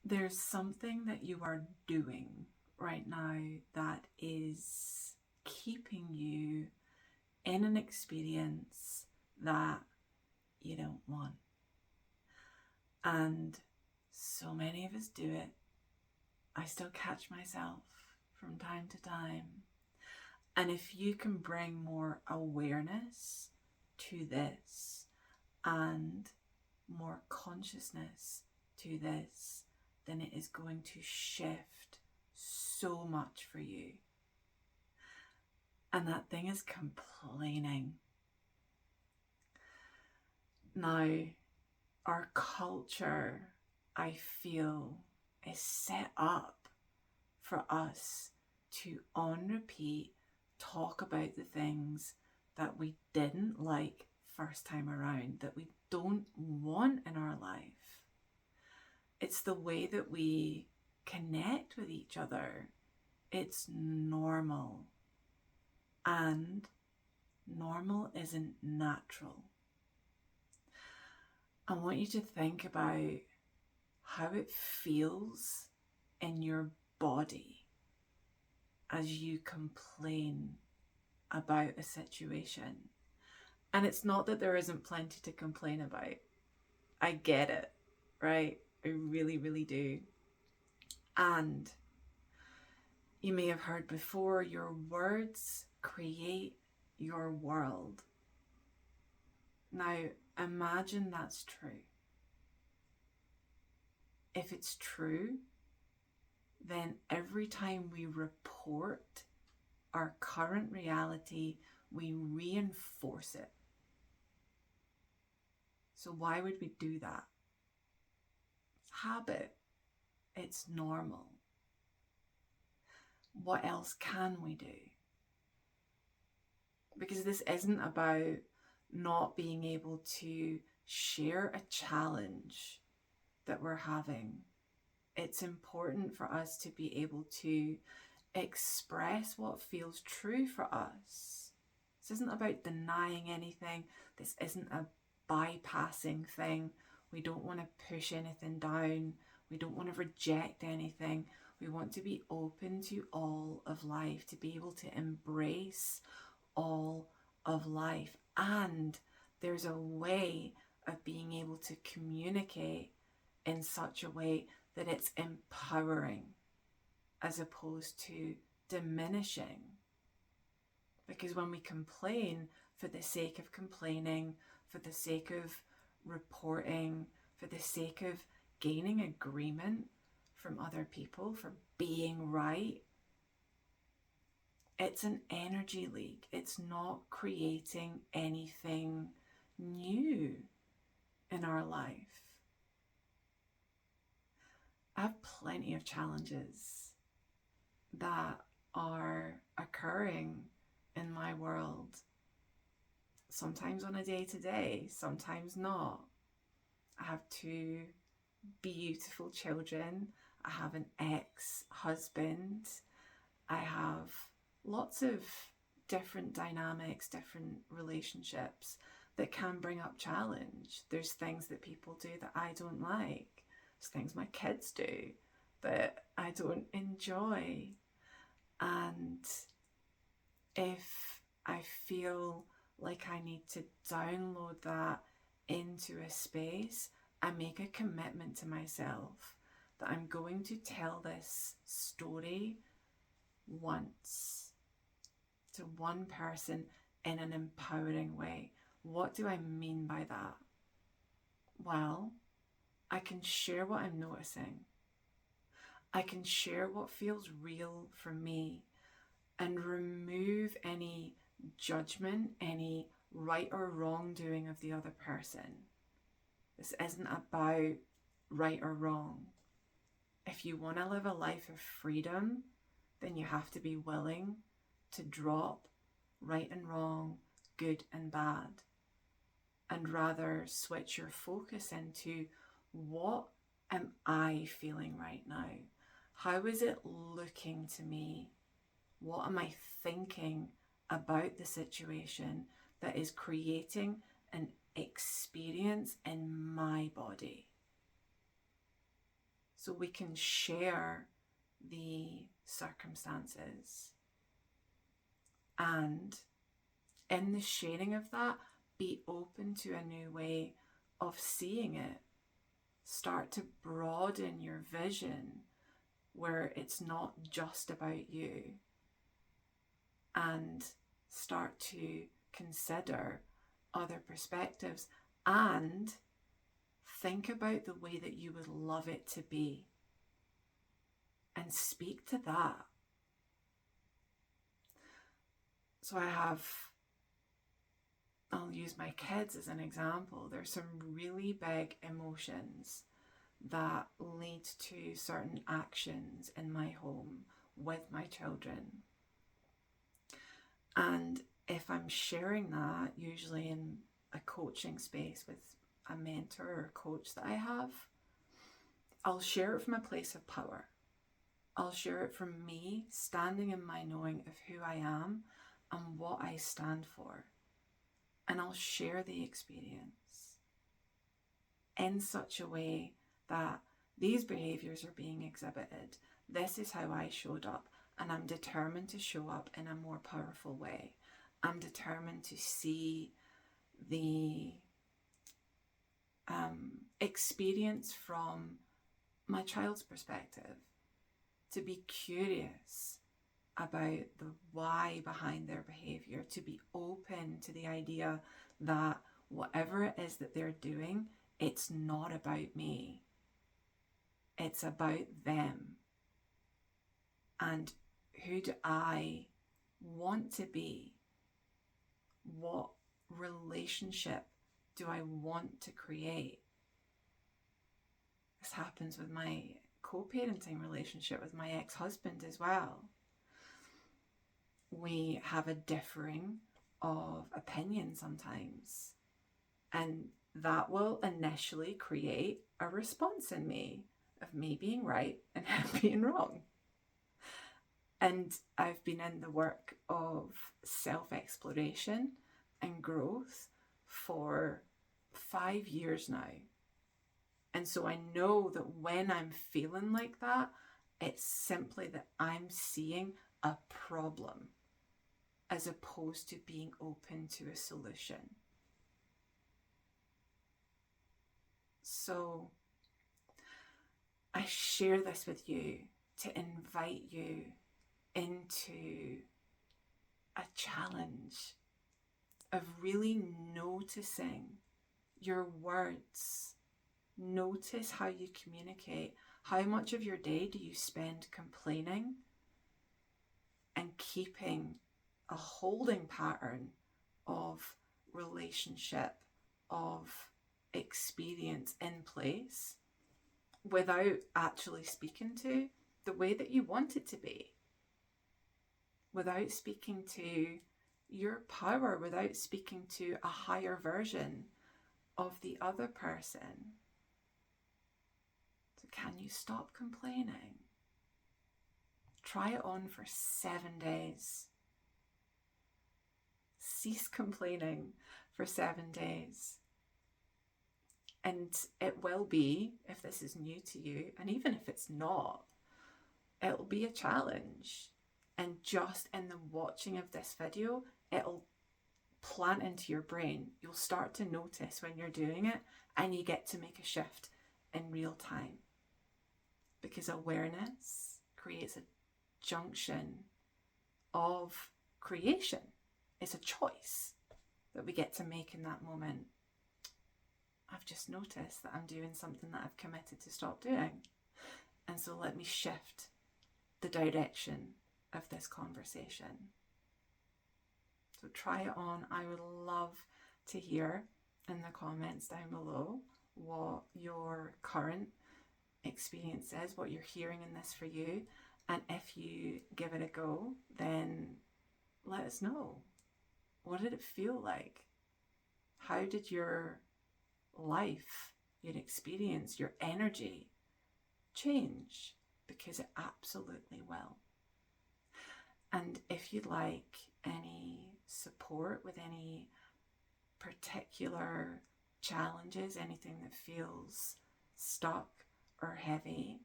there's something that you are doing right now that is keeping you in an experience that you don't want. And so many of us do it. I still catch myself from time to time. And if you can bring more awareness to this and more consciousness to this, then it is going to shift so much for you. And that thing is complaining. Now, our culture, I feel, is set up for us to on repeat talk about the things that we didn't like first time around, that we don't want in our life. It's the way that we connect with each other. It's normal. And normal isn't natural. I want you to think about how it feels in your body as you complain about a situation. And it's not that there isn't plenty to complain about. I get it, right? I really, really do. And you may have heard before, your words create your world. Now, imagine that's true. If it's true, then every time we report our current reality, we reinforce it. So why would we do that? Habit. It's normal. What else can we do? Because this isn't about not being able to share a challenge that we're having. It's important for us to be able to express what feels true for us. This isn't about denying anything. This isn't a bypassing thing. We don't want to push anything down. We don't want to reject anything. We want to be open to all of life, to be able to embrace all of life. And there's a way of being able to communicate in such a way that it's empowering as opposed to diminishing. Because when we complain for the sake of complaining, for the sake of reporting, for the sake of gaining agreement from other people, for being right, it's an energy leak. It's not creating anything new in our life. I have plenty of challenges that are occurring in my world. Sometimes on a day-to-day, sometimes not. I have two beautiful children. I have an ex-husband. I have lots of different dynamics, different relationships that can bring up challenge. There's things that people do that I don't like. There's things my kids do that I don't enjoy. And if I feel like I need to download that into a space, I make a commitment to myself that I'm going to tell this story once to one person in an empowering way. What do I mean by that? Well, I can share what I'm noticing. I can share what feels real for me and remove any judgment, any right or wrong doing of the other person. This isn't about right or wrong. If you want to live a life of freedom, then you have to be willing to drop right and wrong, good and bad, and rather switch your focus into what am I feeling right now? How is it looking to me? What am I thinking about the situation that is creating an experience in my body? so we can share the circumstances. And in the sharing of that, be open to a new way of seeing it. Start to broaden your vision where it's not just about you, and start to consider other perspectives and think about the way that you would love it to be and speak to that. So I'll use my kids as an example. There's some really big emotions that lead to certain actions in my home with my children. And if I'm sharing that, usually in a coaching space with a mentor or coach that I have, I'll share it from a place of power. I'll share it from me standing in my knowing of who I am and what I stand for. And I'll share the experience in such a way that these behaviours are being exhibited. This is how I showed up, and I'm determined to show up in a more powerful way. I'm determined to see the experience from my child's perspective, to be curious about the why behind their behaviour, to be open to the idea that whatever it is that they're doing, it's not about me. It's about them. And who do I want to be? What relationship do I want to create? This happens with my co-parenting relationship with my ex-husband as well. We have a differing of opinion sometimes, and that will initially create a response in me of me being right and him being wrong. And I've been in the work of self-exploration and growth for 5 years now. And so I know that when I'm feeling like that, it's simply that I'm seeing a problem as opposed to being open to a solution. So I share this with you to invite you into a challenge of really noticing your words. Notice how you communicate. How much of your day do you spend complaining and keeping a holding pattern of relationship, of experience in place without actually speaking to the way that you want it to be, without speaking to your power, without speaking to a higher version of the other person? So can you stop complaining? Try it on for 7 days. Cease complaining for 7 days. And it will be, if this is new to you, and even if it's not, it'll be a challenge. And just in the watching of this video, it'll plant into your brain. You'll start to notice when you're doing it, and you get to make a shift in real time. Because awareness creates a junction of creation. It's a choice that we get to make in that moment. I've just noticed that I'm doing something that I've committed to stop doing. And so let me shift the direction of this conversation. So try it on. I would love to hear in the comments down below what your current experience is, what you're hearing in this for you. And if you give it a go, then let us know. What did it feel like? How did your life, your experience, your energy change? Because it absolutely will. And if you'd like any support with any particular challenges, anything that feels stuck or heavy,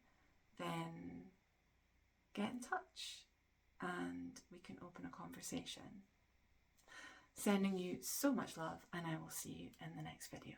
then get in touch and we can open a conversation. Sending you so much love, and I will see you in the next video.